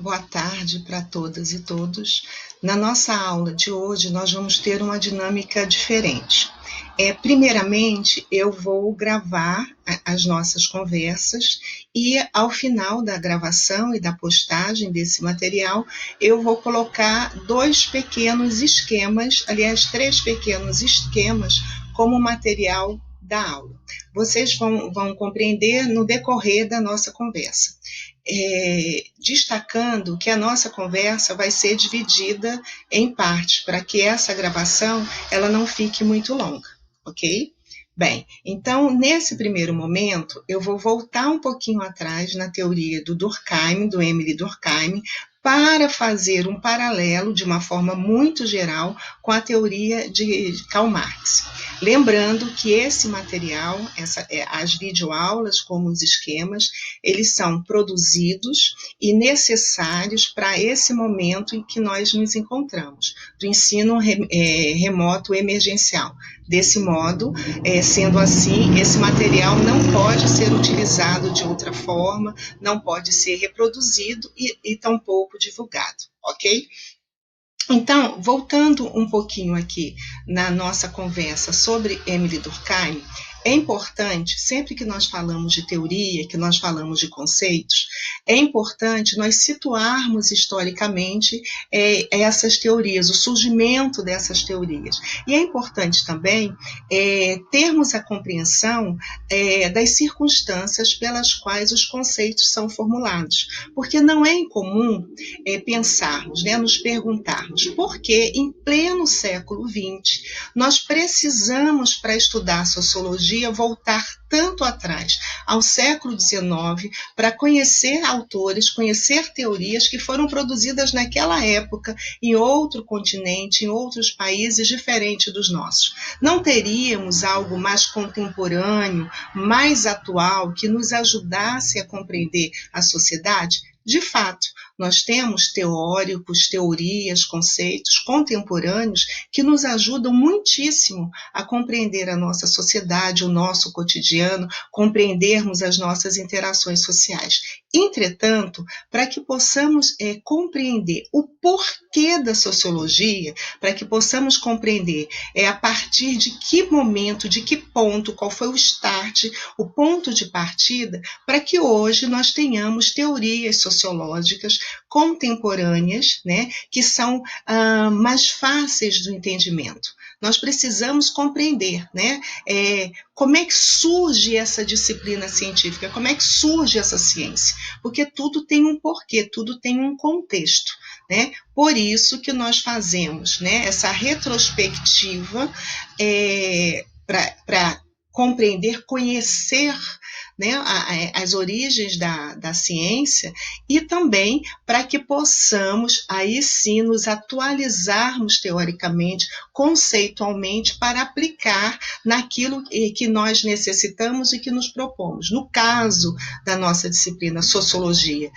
boa tarde para todas e todos. Na nossa aula de hoje, nós vamos ter uma dinâmica diferente. Primeiramente, eu vou gravar as nossas conversas e, ao final da gravação e da postagem desse material, eu vou colocar três pequenos esquemas como material da aula. Vocês vão compreender no decorrer da nossa conversa. Destacando que a nossa conversa vai ser dividida em partes, para que essa gravação ela não fique muito longa, ok? Bem, então, nesse primeiro momento, eu vou voltar um pouquinho atrás na teoria do Durkheim, do Émile Durkheim, para fazer um paralelo, de uma forma muito geral, com a teoria de Karl Marx. Lembrando que esse material, as videoaulas, como os esquemas, eles são produzidos e necessários para esse momento em que nós nos encontramos, do ensino remoto emergencial. Desse modo, sendo assim, esse material não pode ser utilizado de outra forma, não pode ser reproduzido e tampouco divulgado, ok? Então, voltando um pouquinho aqui na nossa conversa sobre Émile Durkheim, é importante, sempre que nós falamos de teoria, que nós falamos de conceitos, é importante nós situarmos historicamente essas teorias, o surgimento dessas teorias. E é importante também termos a compreensão das circunstâncias pelas quais os conceitos são formulados, porque não é incomum pensarmos, nos perguntarmos por que, em pleno século XX, nós precisamos, para estudar sociologia, voltar tanto atrás, ao século XIX, para conhecer autores, conhecer teorias que foram produzidas naquela época, em outro continente, em outros países diferentes dos nossos. Não teríamos algo mais contemporâneo, mais atual, que nos ajudasse a compreender a sociedade? De fato, nós temos teóricos, teorias, conceitos contemporâneos que nos ajudam muitíssimo a compreender a nossa sociedade, o nosso cotidiano, compreendermos as nossas interações sociais. Entretanto, para que possamos compreender o porquê da sociologia, para que possamos compreender a partir de que momento, de que ponto, qual foi o start, o ponto de partida, para que hoje nós tenhamos teorias sociológicas contemporâneas, que são mais fáceis do entendimento. Nós precisamos compreender, como é que surge essa disciplina científica, como é que surge essa ciência, porque tudo tem um porquê, tudo tem um contexto. Por isso que nós fazemos essa retrospectiva para compreender, conhecer as origens da ciência e também para que possamos, aí sim, nos atualizarmos teoricamente, conceitualmente, para aplicar naquilo que nós necessitamos e que nos propomos. No caso da nossa disciplina Sociologia,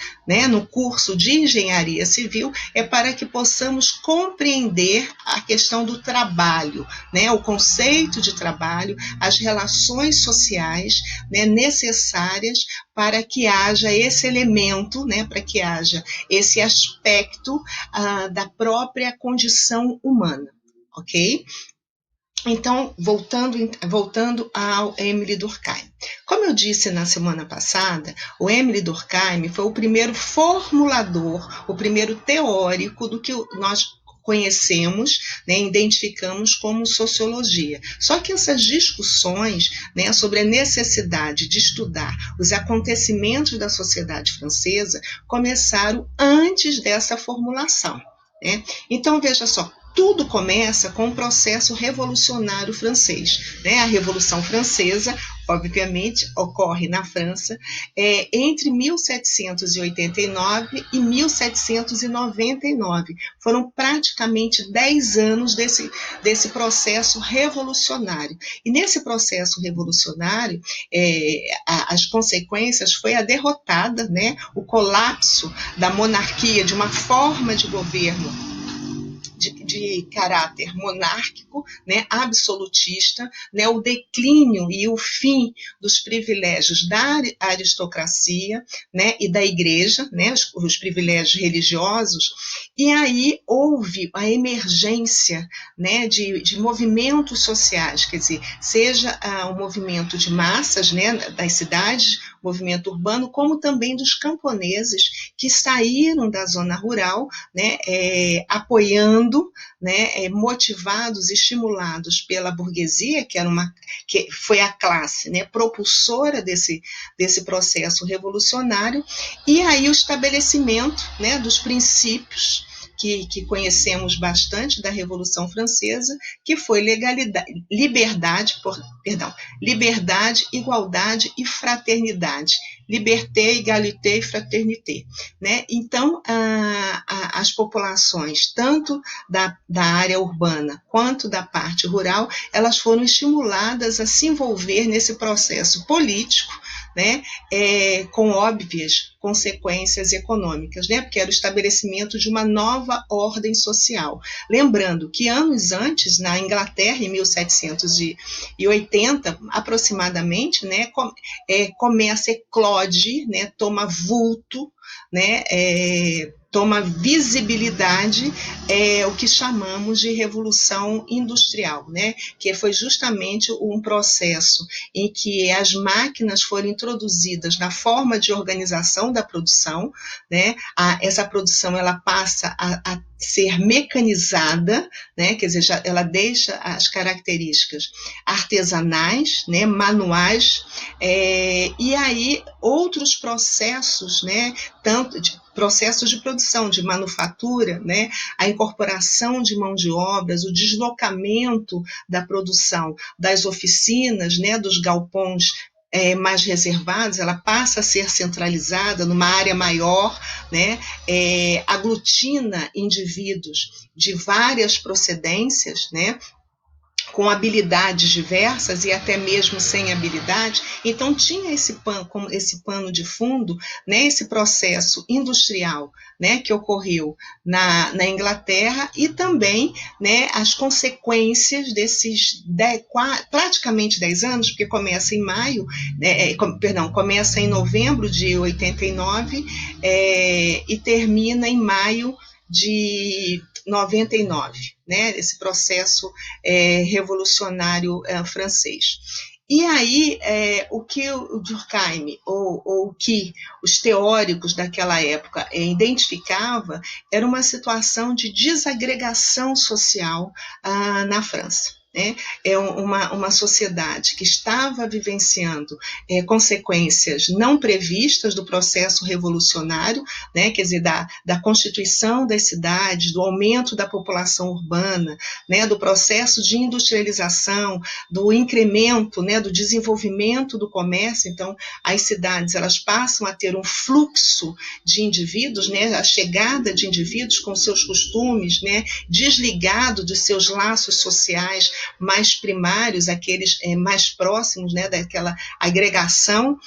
no curso de Engenharia Civil, é para que possamos compreender a questão do trabalho, o conceito de trabalho, as relações sociais necessárias para que haja esse elemento, para que haja esse aspecto da própria condição humana, ok? Então, voltando ao Émile Durkheim. Como eu disse na semana passada, o Émile Durkheim foi o primeiro formulador, o primeiro teórico do que nós conhecemos, identificamos como sociologia. Só que essas discussões sobre a necessidade de estudar os acontecimentos da sociedade francesa começaram antes dessa formulação. Então, veja só, tudo começa com o processo revolucionário francês. A Revolução Francesa, obviamente, ocorre na França entre 1789 e 1799. Foram praticamente 10 anos desse processo revolucionário. E nesse processo revolucionário, as consequências foi a derrotada, o colapso da monarquia, de uma forma de governo, de de caráter monárquico, né, absolutista, né, o declínio e o fim dos privilégios da aristocracia, né, e da igreja, né, os privilégios religiosos, e aí houve a emergência, né, de movimentos sociais, quer dizer, seja um movimento de massas, né, das cidades, movimento urbano, como também dos camponeses que saíram da zona rural, né, apoiando, né, motivados, estimulados pela burguesia, que foi a classe, né, propulsora desse processo revolucionário, e aí o estabelecimento, né, dos princípios que conhecemos bastante da Revolução Francesa, que foi liberdade, igualdade e fraternidade. Liberté, égalité e fraternité. Né? Então, as populações, tanto da área urbana quanto da parte rural, elas foram estimuladas a se envolver nesse processo político, né, com óbvias consequências econômicas, né, porque era o estabelecimento de uma nova ordem social. Lembrando que anos antes, na Inglaterra, em 1780, aproximadamente, né, começa, eclode, né, toma vulto, né, toma visibilidade o que chamamos de Revolução Industrial, né, que foi justamente um processo em que as máquinas foram introduzidas na forma de organização da produção, né, essa produção ela passa a ser mecanizada, né, quer dizer, ela deixa as características artesanais, né, manuais, e aí outros processos, né, tanto de processos de produção, de manufatura, né, a incorporação de mão de obras, o deslocamento da produção das oficinas, né, dos galpões mais reservados, ela passa a ser centralizada numa área maior, né, aglutina indivíduos de várias procedências, né, com habilidades diversas e até mesmo sem habilidade. Então tinha esse pano de fundo, né, esse processo industrial, né, que ocorreu na Inglaterra, e também, né, as consequências desses praticamente 10 anos, porque começa em começa em novembro de 89 e termina em maio de 99, né, esse processo revolucionário francês. E aí, o que o Durkheim, ou o que os teóricos daquela época identificava, era uma situação de desagregação social na França. Né? É uma sociedade que estava vivenciando consequências não previstas do processo revolucionário, né? Quer dizer, da constituição das cidades, do aumento da população urbana, né? Do processo de industrialização, do incremento, né? Do desenvolvimento do comércio. Então, as cidades elas passam a ter um fluxo de indivíduos, né? A chegada de indivíduos com seus costumes, né? Desligado de seus laços sociais mais primários, aqueles mais próximos, né, daquela agregação,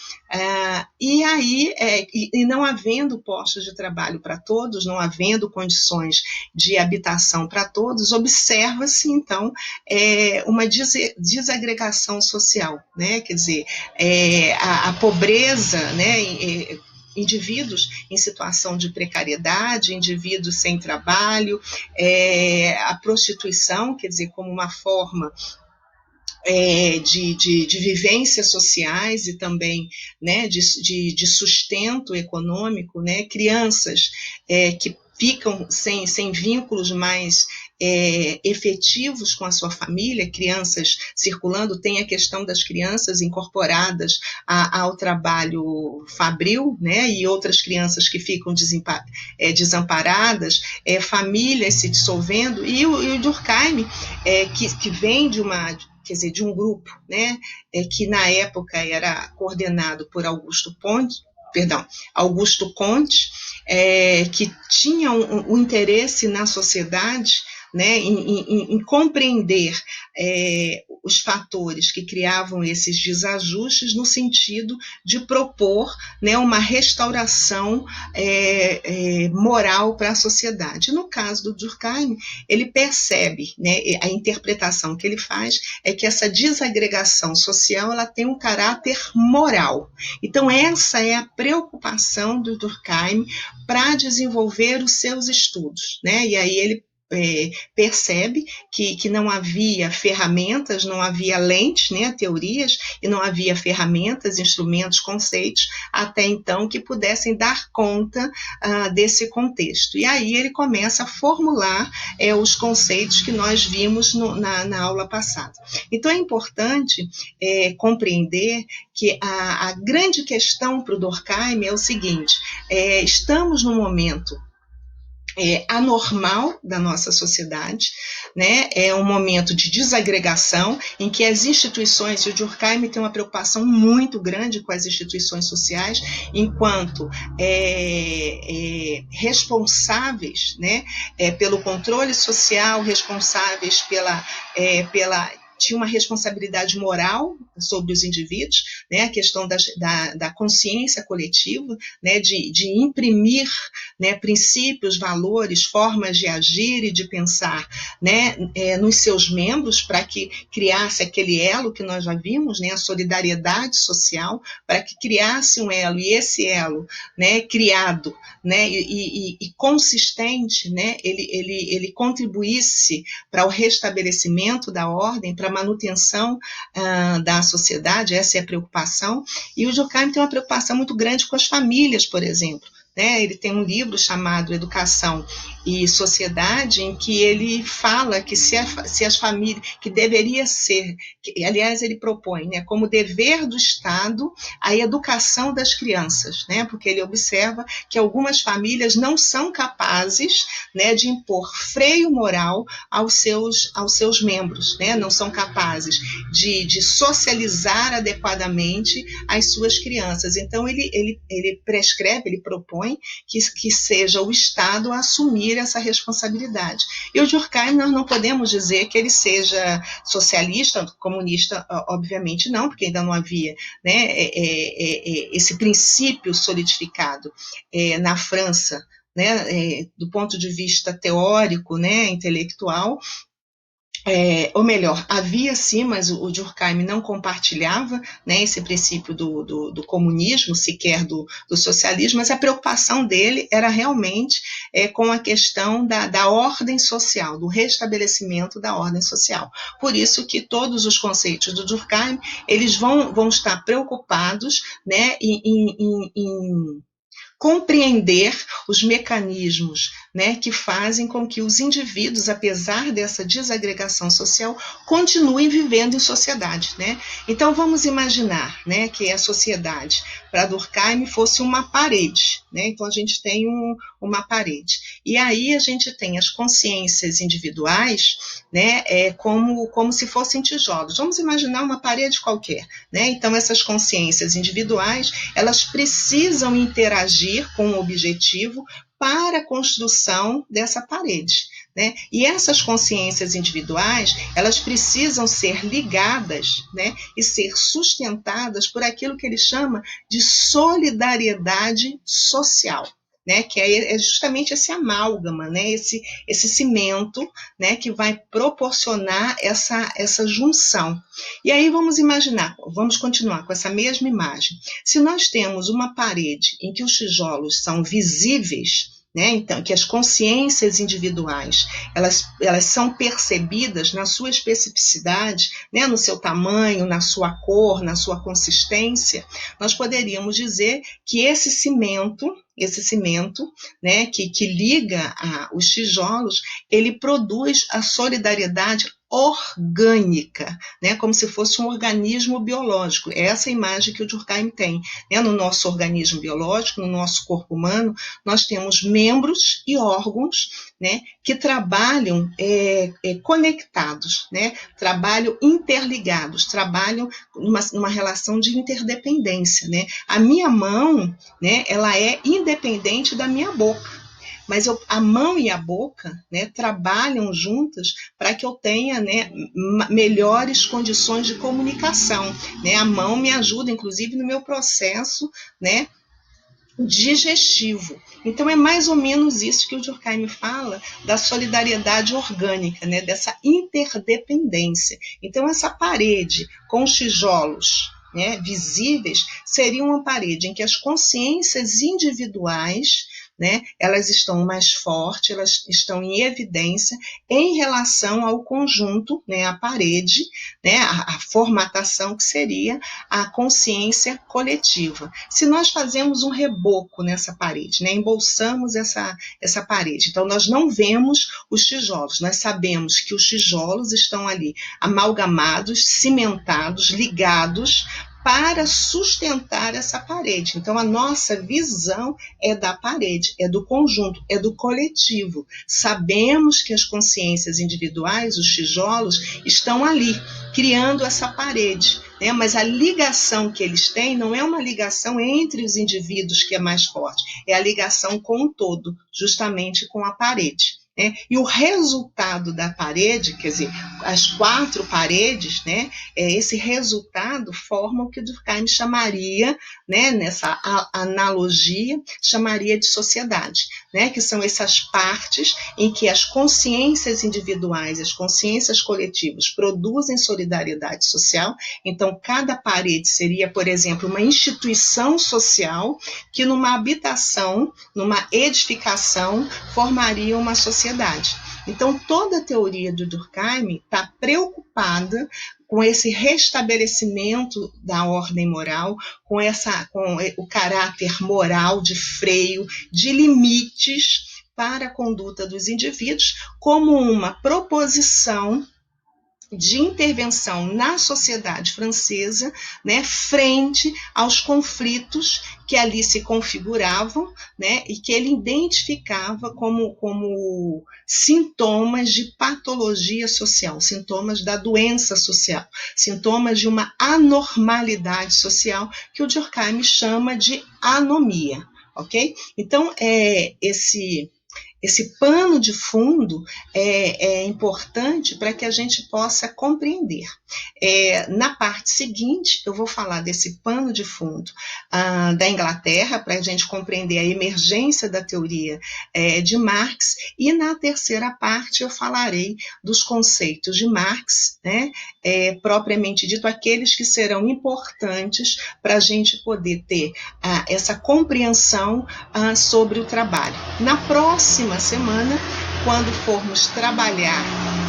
e aí, e não havendo postos de trabalho para todos, não havendo condições de habitação para todos, observa-se, então, uma desagregação social, né, quer dizer, a pobreza, né, indivíduos em situação de precariedade, indivíduos sem trabalho, a prostituição, quer dizer, como uma forma de vivências sociais e também, né, de sustento econômico, né, crianças que ficam sem vínculos mais efetivos com a sua família, crianças circulando, tem a questão das crianças incorporadas ao trabalho fabril, né, e outras crianças que ficam desamparadas, famílias se dissolvendo, e o Durkheim, que vem de um grupo, né, que na época era coordenado por Augusto Comte, que tinha um interesse na sociedade, né, em compreender os fatores que criavam esses desajustes no sentido de propor, né, uma restauração moral para a sociedade. No caso do Durkheim, ele percebe, né, a interpretação que ele faz é que essa desagregação social ela tem um caráter moral. Então, essa é a preocupação do Durkheim para desenvolver os seus estudos, né? E aí ele percebe que não havia ferramentas, não havia lentes, né, teorias, e não havia ferramentas, instrumentos, conceitos, até então, que pudessem dar conta desse contexto. E aí ele começa a formular os conceitos que nós vimos na aula passada. Então é importante compreender que a grande questão para o Durkheim é o seguinte, estamos num momento anormal da nossa sociedade, né? É um momento de desagregação em que as instituições, e o Durkheim tem uma preocupação muito grande com as instituições sociais, enquanto responsáveis, né, pelo controle social, responsáveis tinha uma responsabilidade moral sobre os indivíduos, né, a questão da consciência coletiva, né, de imprimir, né, princípios, valores, formas de agir e de pensar, né, nos seus membros, para que criasse aquele elo que nós já vimos, né, a solidariedade social, para que criasse um elo, e esse elo, né, criado, né, e consistente, né, ele contribuísse para o restabelecimento da ordem, para a manutenção da sociedade. Essa é a preocupação. E o Durkheim tem uma preocupação muito grande com as famílias, por exemplo. Né? Ele tem um livro chamado Educação e Sociedade, em que ele fala que se as famílias, que deveria ser, aliás, ele propõe, né, como dever do Estado a educação das crianças, né, porque ele observa que algumas famílias não são capazes, né, de impor freio moral aos seus membros, né, não são capazes de socializar adequadamente as suas crianças. Então, ele prescreve, ele propõe que seja o Estado a assumir essa responsabilidade. E o Durkheim, nós não podemos dizer que ele seja socialista, comunista, obviamente não, porque ainda não havia, né, esse princípio solidificado na França, né, do ponto de vista teórico, né, intelectual. Ou melhor, havia sim, mas o Durkheim não compartilhava, né, esse princípio do comunismo, sequer do socialismo, mas a preocupação dele era realmente com a questão da ordem social, do restabelecimento da ordem social. Por isso que todos os conceitos do Durkheim, eles vão estar preocupados, né, em compreender os mecanismos, né, que fazem com que os indivíduos, apesar dessa desagregação social, continuem vivendo em sociedade, né? Então vamos imaginar, né, que a sociedade para Durkheim fosse uma parede, né? Então a gente tem uma parede e aí a gente tem as consciências individuais, né, como se fossem tijolos. Vamos imaginar uma parede qualquer, né? Então essas consciências individuais, elas precisam interagir com o objetivo para a construção dessa parede, né? E essas consciências individuais, elas precisam ser ligadas, né, e ser sustentadas por aquilo que ele chama de solidariedade social, né, que é justamente esse amálgama, né, esse cimento, né, que vai proporcionar essa junção. E aí vamos continuar com essa mesma imagem. Se nós temos uma parede em que os tijolos são visíveis, né, então, que as consciências individuais elas são percebidas na sua especificidade, né, no seu tamanho, na sua cor, na sua consistência, nós poderíamos dizer que esse cimento, né, que liga os tijolos, ele produz a solidariedade orgânica, né, como se fosse um organismo biológico. É essa imagem que o Durkheim tem, né? No nosso organismo biológico, no nosso corpo humano, nós temos membros e órgãos, né, que trabalham conectados, né, trabalham interligados, trabalham numa relação de interdependência, né? A minha mão, né, ela é independente da minha boca. mas a mão e a boca, né, trabalham juntas para que eu tenha, né, melhores condições de comunicação, né? A mão me ajuda, inclusive, no meu processo, né, digestivo. Então é mais ou menos isso que o Durkheim fala da solidariedade orgânica, né, dessa interdependência. Então essa parede com os tijolos, né, visíveis seria uma parede em que as consciências individuais, né, elas estão mais fortes, elas estão em evidência em relação ao conjunto, né, a parede, né, a formatação que seria a consciência coletiva. Se nós fazemos um reboco nessa parede, né, embolsamos essa parede, então nós não vemos os tijolos, nós sabemos que os tijolos estão ali amalgamados, cimentados, ligados, para sustentar essa parede. Então, a nossa visão é da parede, é do conjunto, é do coletivo. Sabemos que as consciências individuais, os tijolos, estão ali, criando essa parede, né? Mas a ligação que eles têm não é uma ligação entre os indivíduos que é mais forte, é a ligação com o todo, justamente com a parede. Né? E o resultado da parede, quer dizer, as 4 paredes, né, esse resultado forma o que Durkheim chamaria, né, nessa analogia, chamaria de sociedade, né, que são essas partes em que as consciências individuais, as consciências coletivas produzem solidariedade social. Então, cada parede seria, por exemplo, uma instituição social que numa habitação, numa edificação, formaria uma sociedade. Então, toda a teoria do Durkheim está preocupada com esse restabelecimento da ordem moral, com o caráter moral de freio, de limites para a conduta dos indivíduos, como uma proposição de intervenção na sociedade francesa, né, frente aos conflitos que ali se configuravam, né, e que ele identificava como sintomas de patologia social, sintomas da doença social, sintomas de uma anormalidade social que o Durkheim chama de anomia, ok? Então, esse pano de fundo é importante para que a gente possa compreender. Na parte seguinte, eu vou falar desse pano de fundo da Inglaterra, para a gente compreender a emergência da teoria de Marx, e na terceira parte eu falarei dos conceitos de Marx, né, propriamente dito, aqueles que serão importantes para a gente poder ter essa compreensão sobre o trabalho. Na próxima semana, quando formos trabalhar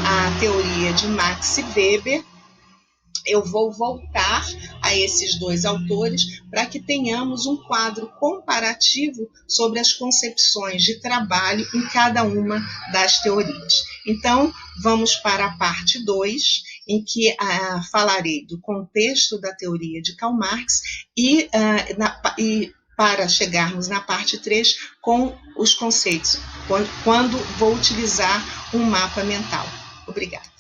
a teoria de Max Weber, eu vou voltar a esses 2 autores para que tenhamos um quadro comparativo sobre as concepções de trabalho em cada uma das teorias. Então, vamos para a parte 2, em que falarei do contexto da teoria de Karl Marx e para chegarmos na parte 3 com os conceitos, quando vou utilizar um mapa mental. Obrigada.